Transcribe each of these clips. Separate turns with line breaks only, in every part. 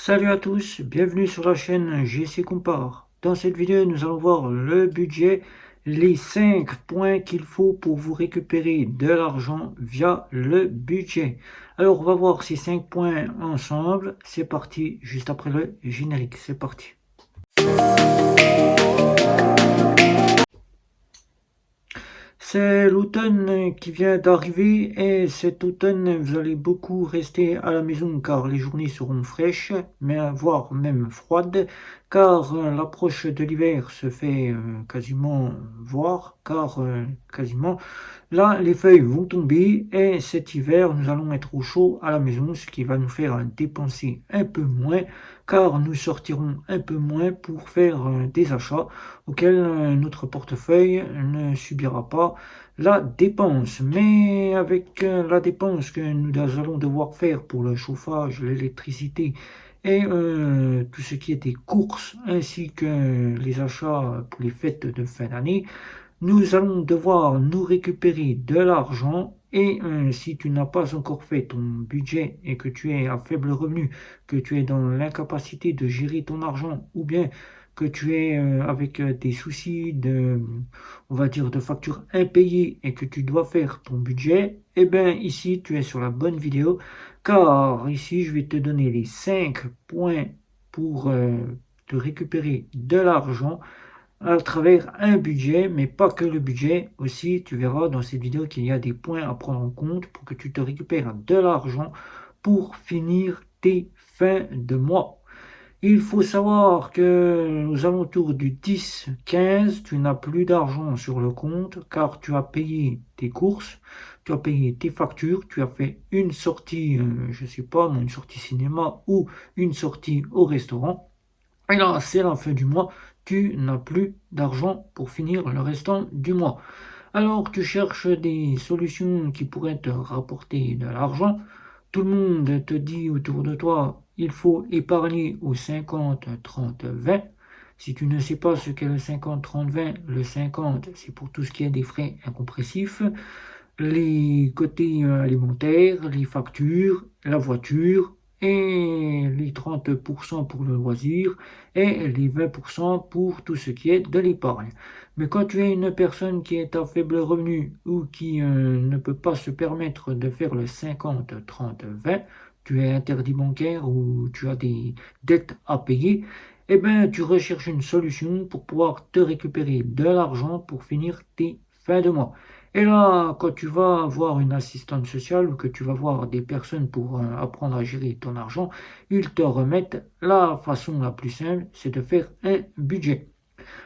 Salut à tous, bienvenue sur la chaîne GC Compare. Dans cette vidéo, nous allons voir le budget, les 5 points qu'il faut pour vous récupérer de l'argent via le budget. Alors, on va voir ces 5 points ensemble. C'est parti, juste après le générique. C'est parti. C'est l'automne qui vient d'arriver et cet automne, vous allez beaucoup rester à la maison car les journées seront fraîches, mais voire même froides, car l'approche de l'hiver se fait quasiment voir, car quasiment là, les feuilles vont tomber et cet hiver, nous allons être au chaud à la maison, ce qui va nous faire dépenser un peu moins, car nous sortirons un peu moins pour faire des achats auxquels notre portefeuille ne subira pas la dépense. Mais avec la dépense que nous allons devoir faire pour le chauffage, l'électricité et tout ce qui est des courses ainsi que les achats pour les fêtes de fin d'année, nous allons devoir nous récupérer de l'argent et si tu n'as pas encore fait ton budget et que tu es à faible revenu, que tu es dans l'incapacité de gérer ton argent ou bien que tu es avec des soucis on va dire, de factures impayées et que tu dois faire ton budget, eh bien ici tu es sur la bonne vidéo car ici je vais te donner les 5 points pour te récupérer de l'argent à travers un budget, mais pas que le budget. Aussi, tu verras dans cette vidéo qu'il y a des points à prendre en compte pour que tu te récupères de l'argent pour finir tes fins de mois. Il faut savoir que aux alentours du 10-15, tu n'as plus d'argent sur le compte car tu as payé tes courses, tu as payé tes factures, tu as fait une sortie, je sais pas, une sortie cinéma ou une sortie au restaurant. Et là, c'est la fin du mois, tu n'as plus d'argent pour finir le restant du mois. Alors, tu cherches des solutions qui pourraient te rapporter de l'argent. Tout le monde te dit autour de toi, il faut épargner au 50, 30, 20. Si tu ne sais pas ce qu'est le 50, 30, 20, le 50, c'est pour tout ce qui est des frais incompressifs, les côtés alimentaires, les factures, la voiture, et les 30% pour le loisir et les 20% pour tout ce qui est de l'épargne. Mais quand tu es une personne qui est à faible revenu ou qui ne peut pas se permettre de faire le 50, 30, 20, tu es interdit bancaire ou tu as des dettes à payer, eh bien tu recherches une solution pour pouvoir te récupérer de l'argent pour finir tes fins de mois. Et là, quand tu vas voir une assistante sociale ou que tu vas voir des personnes pour apprendre à gérer ton argent, ils te remettent la façon la plus simple, c'est de faire un budget.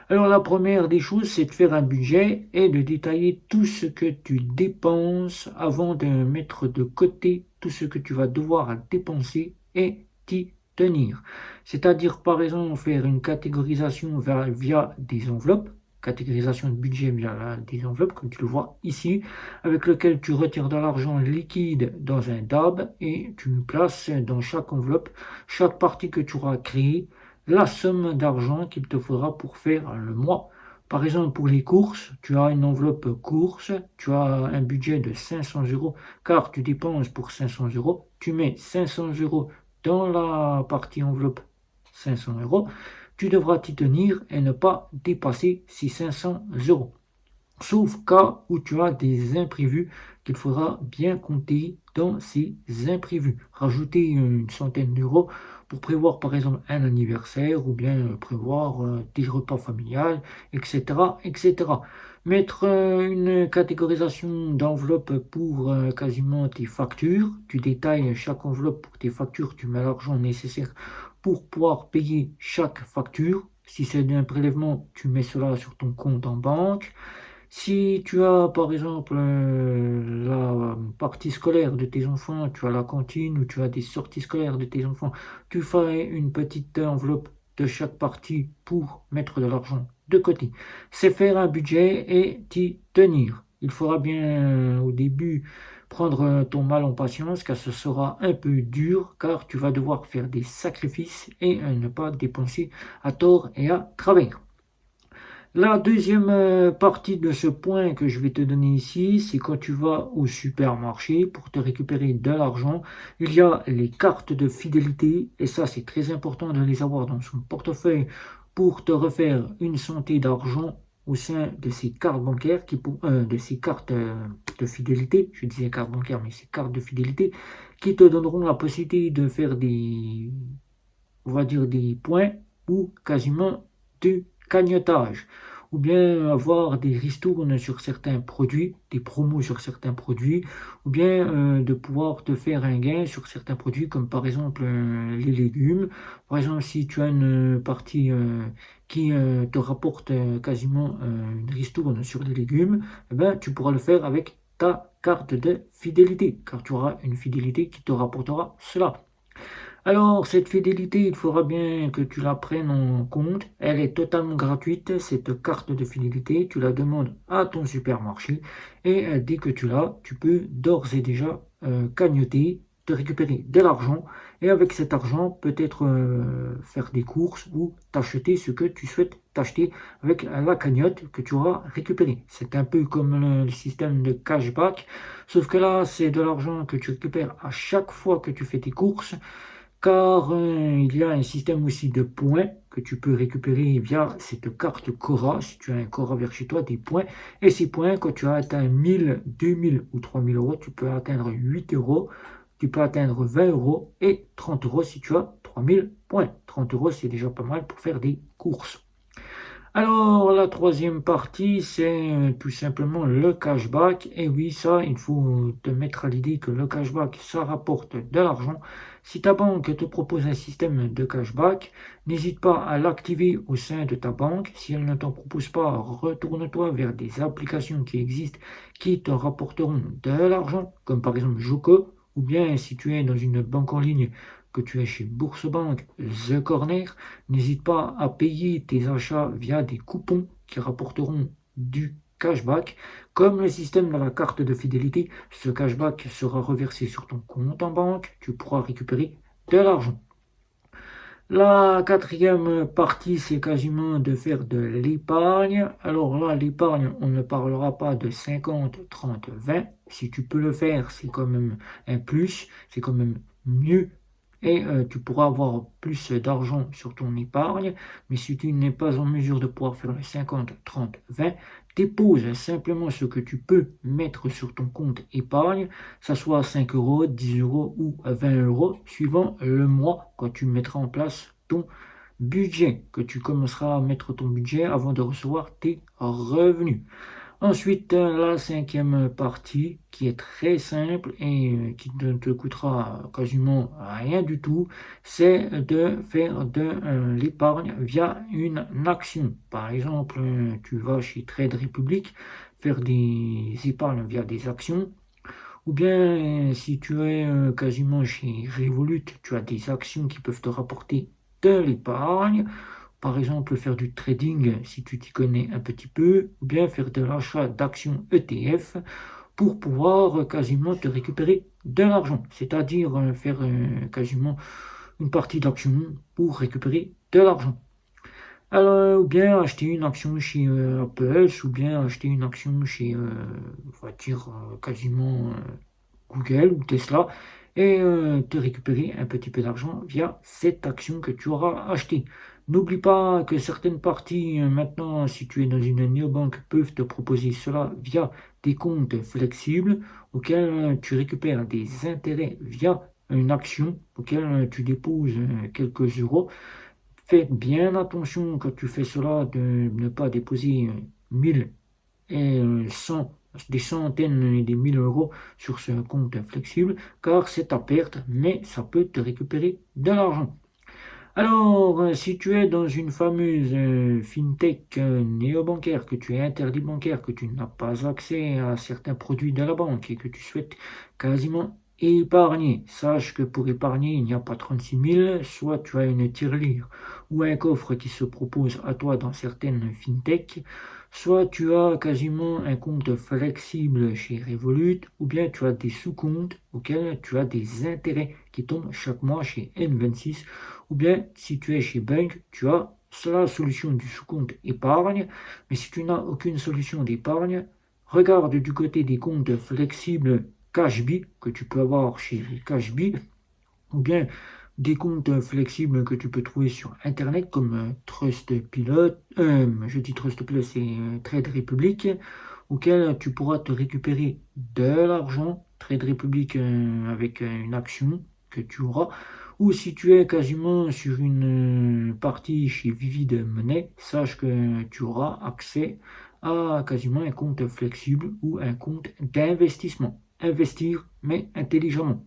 Alors la première des choses, c'est de faire un budget et de détailler tout ce que tu dépenses avant de mettre de côté tout ce que tu vas devoir dépenser et t'y tenir. C'est-à-dire par exemple faire une catégorisation via des enveloppes, catégorisation de budget via des enveloppes, comme tu le vois ici, avec lequel tu retires de l'argent liquide dans un DAB et tu places dans chaque enveloppe chaque partie que tu auras créée la somme d'argent qu'il te faudra pour faire le mois. Par exemple, pour les courses, tu as une enveloppe course, tu as un budget de 500 euros, car tu dépenses pour 500 euros, tu mets 500 euros dans la partie enveloppe 500 euros, tu devras t'y tenir et ne pas dépasser ces 500 euros. Sauf cas où tu as des imprévus qu'il faudra bien compter dans ces imprévus. Rajouter une centaine d'euros pour prévoir par exemple un anniversaire ou bien prévoir des repas familiales, etc., etc. Mettre une catégorisation d'enveloppe pour quasiment tes factures. Tu détailles chaque enveloppe pour tes factures, tu mets l'argent nécessaire pour pouvoir payer chaque facture. Si c'est un prélèvement, tu mets cela sur ton compte en banque. Si tu as par exemple la partie scolaire de tes enfants, tu as la cantine ou tu as des sorties scolaires de tes enfants, tu fais une petite enveloppe de chaque partie pour mettre de l'argent de côté. C'est faire un budget et t'y tenir. Il faudra bien au début prendre ton mal en patience car ce sera un peu dur car tu vas devoir faire des sacrifices et ne pas dépenser à tort et à travers. La deuxième partie de ce point que je vais te donner ici, c'est quand tu vas au supermarché pour te récupérer de l'argent, il y a les cartes de fidélité et ça c'est très important de les avoir dans son portefeuille pour te refaire une santé d'argent au sein de ces cartes bancaires de ces cartes de fidélité, je disais cartes bancaires mais ces cartes de fidélité qui te donneront la possibilité de faire on va dire des points ou quasiment du cagnotage, ou bien avoir des ristournes sur certains produits, des promos sur certains produits, ou bien de pouvoir te faire un gain sur certains produits, comme par exemple les légumes. Par exemple, si tu as une partie qui te rapporte quasiment une ristourne sur les légumes, eh ben, tu pourras le faire avec ta carte de fidélité, car tu auras une fidélité qui te rapportera cela. Alors, cette fidélité, il faudra bien que tu la prennes en compte. Elle est totalement gratuite, cette carte de fidélité. Tu la demandes à ton supermarché et dès que tu l'as, tu peux d'ores et déjà cagnoter, te récupérer de l'argent et avec cet argent, peut-être faire des courses ou t'acheter ce que tu souhaites t'acheter avec la cagnotte que tu auras récupérée. C'est un peu comme le système de cashback, sauf que là, c'est de l'argent que tu récupères à chaque fois que tu fais tes courses car il y a un système aussi de points que tu peux récupérer via cette carte Cora. Si tu as un Cora vers chez toi, des points. Et ces points, quand tu as atteint 1000, 2000 ou 3000 euros, tu peux atteindre 8 euros, tu peux atteindre 20 euros et 30 euros si tu as 3000 points. 30 euros, c'est déjà pas mal pour faire des courses. Alors, la troisième partie, c'est tout simplement le cashback. Et oui, ça, il faut te mettre à l'idée que le cashback, ça rapporte de l'argent. Si ta banque te propose un système de cashback, n'hésite pas à l'activer au sein de ta banque. Si elle ne t'en propose pas, retourne-toi vers des applications qui existent qui te rapporteront de l'argent, comme par exemple Joko, ou bien si tu es dans une banque en ligne, que tu es chez Boursebank, The Corner, n'hésite pas à payer tes achats via des coupons qui rapporteront du cashback. Comme le système de la carte de fidélité, ce cashback sera reversé sur ton compte en banque, tu pourras récupérer de l'argent. La quatrième partie, c'est quasiment de faire de l'épargne. Alors là, l'épargne, on ne parlera pas de 50, 30, 20. Si tu peux le faire, c'est quand même un plus, c'est quand même mieux et tu pourras avoir plus d'argent sur ton épargne. Mais si tu n'es pas en mesure de pouvoir faire le 50, 30, 20, dépose simplement ce que tu peux mettre sur ton compte épargne, ça soit 5 euros, 10 euros ou 20 euros, suivant le mois quand tu mettras en place ton budget, que tu commenceras à mettre ton budget avant de recevoir tes revenus. Ensuite, la cinquième partie, qui est très simple et qui ne te coûtera quasiment rien du tout, c'est de faire de l'épargne via une action. Par exemple, tu vas chez Trade Republic faire des épargnes via des actions. Ou bien, si tu es quasiment chez Revolut, tu as des actions qui peuvent te rapporter de l'épargne. Par exemple, faire du trading si tu t'y connais un petit peu, ou bien faire de l'achat d'actions ETF pour pouvoir quasiment te récupérer de l'argent. C'est-à-dire faire quasiment une partie d'actions pour récupérer de l'argent. Alors, ou bien acheter une action chez Apple, ou bien acheter une action chez, on va dire, quasiment Google ou Tesla, et te récupérer un petit peu d'argent via cette action que tu auras achetée. N'oublie pas que certaines parties, maintenant, si tu es dans une néobanque, peuvent te proposer cela via des comptes flexibles auxquels tu récupères des intérêts via une action auquel tu déposes quelques euros. Fais bien attention quand tu fais cela de ne pas déposer 1000 et 100, des centaines et des 1000 euros sur ce compte flexible, car c'est à perte, mais ça peut te récupérer de l'argent. Alors, si tu es dans une fameuse fintech néobancaire, que tu es interdit bancaire, que tu n'as pas accès à certains produits de la banque et que tu souhaites quasiment épargner, sache que pour épargner, il n'y a pas 36 000, soit tu as une tirelire ou un coffre qui se propose à toi dans certaines fintech, soit tu as quasiment un compte flexible chez Revolut, ou bien tu as des sous-comptes auxquels tu as des intérêts qui tombent chaque mois chez N26, ou bien si tu es chez Bank, tu as la solution du sous-compte épargne. Mais si tu n'as aucune solution d'épargne, regarde du côté des comptes flexibles Cashbee que tu peux avoir chez Cashbee, ou bien des comptes flexibles que tu peux trouver sur internet comme Trustpilot, je dis Trustpilot, c'est Trade Republic, auquel tu pourras te récupérer de l'argent, Trade Republic avec une action que tu auras, ou si tu es quasiment sur une partie chez Vivid Money, sache que tu auras accès à quasiment un compte flexible ou un compte d'investissement. Investir, mais intelligemment.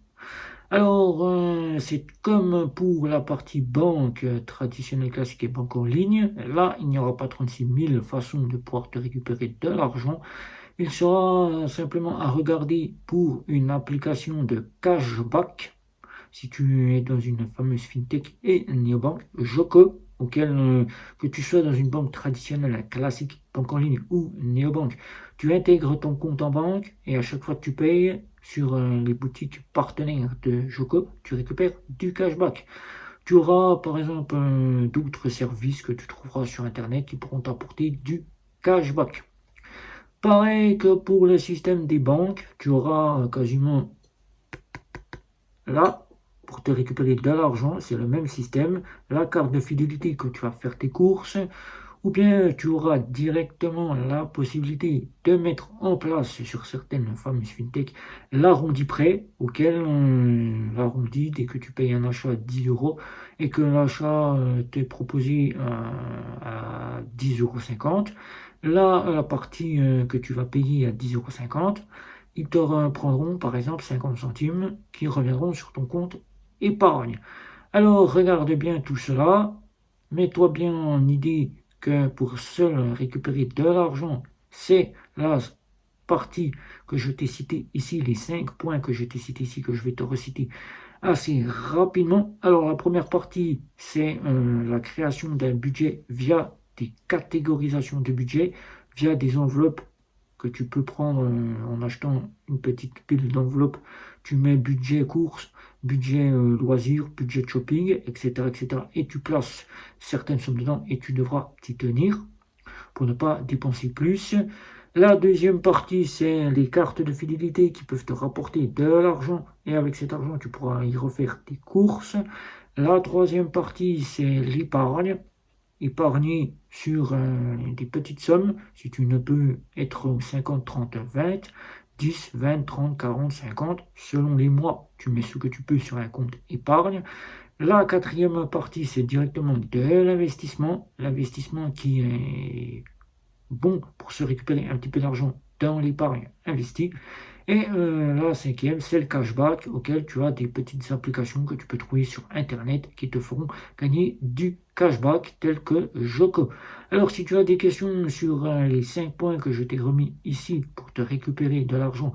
Alors, c'est comme pour la partie banque traditionnelle classique et banque en ligne. Là, il n'y aura pas 36 000 façons de pouvoir te récupérer de l'argent. Il sera simplement à regarder pour une application de cashback. Si tu es dans une fameuse fintech et néobanque, Joko, que tu sois dans une banque traditionnelle, classique, banque en ligne ou néobanque, tu intègres ton compte en banque et à chaque fois que tu payes sur les boutiques partenaires de Joko, tu récupères du cashback. Tu auras par exemple d'autres services que tu trouveras sur internet qui pourront t'apporter du cashback. Pareil que pour le système des banques, tu auras quasiment là, pour te récupérer de l'argent, c'est le même système, la carte de fidélité que tu vas faire tes courses, ou bien tu auras directement la possibilité de mettre en place sur certaines fameuses fintech l'arrondi prêt, auquel l'arrondi dès que tu payes un achat à 10 euros et que l'achat t'est proposé à 10,50 €. Là, la partie que tu vas payer à 10,50 €, ils te prendront par exemple 50 centimes qui reviendront sur ton compte épargne. Alors regarde bien tout cela, mets-toi bien en idée que pour seul récupérer de l'argent, c'est la partie que je t'ai citée ici, les 5 points que je t'ai cités ici, que je vais te reciter assez rapidement. Alors la première partie, c'est la création d'un budget via des catégorisations de budget, via des enveloppes que tu peux prendre en achetant une petite pile d'enveloppes. Tu mets budget course, budget loisirs, budget shopping, etc., etc. Et tu places certaines sommes dedans et tu devras t'y tenir pour ne pas dépenser plus. La deuxième partie, c'est les cartes de fidélité qui peuvent te rapporter de l'argent et avec cet argent, tu pourras y refaire tes courses. La troisième partie, c'est l'épargne. Épargner sur des petites sommes, si tu ne peux être 50, 30, 20, 10, 20, 30, 40, 50, selon les mois, tu mets ce que tu peux sur un compte épargne. La quatrième partie, c'est directement de l'investissement qui est bon pour se récupérer un petit peu d'argent dans l'épargne investie. Et la cinquième, c'est le cashback auquel tu as des petites applications que tu peux trouver sur internet qui te feront gagner du cashback tel que Joko. Alors si tu as des questions sur les 5 points que je t'ai remis ici pour te récupérer de l'argent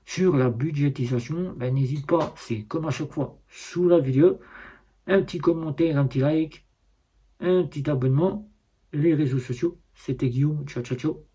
sur la budgétisation, ben, n'hésite pas, c'est comme à chaque fois sous la vidéo, un petit commentaire, un petit like, un petit abonnement, les réseaux sociaux. C'était Guillaume, ciao ciao ciao.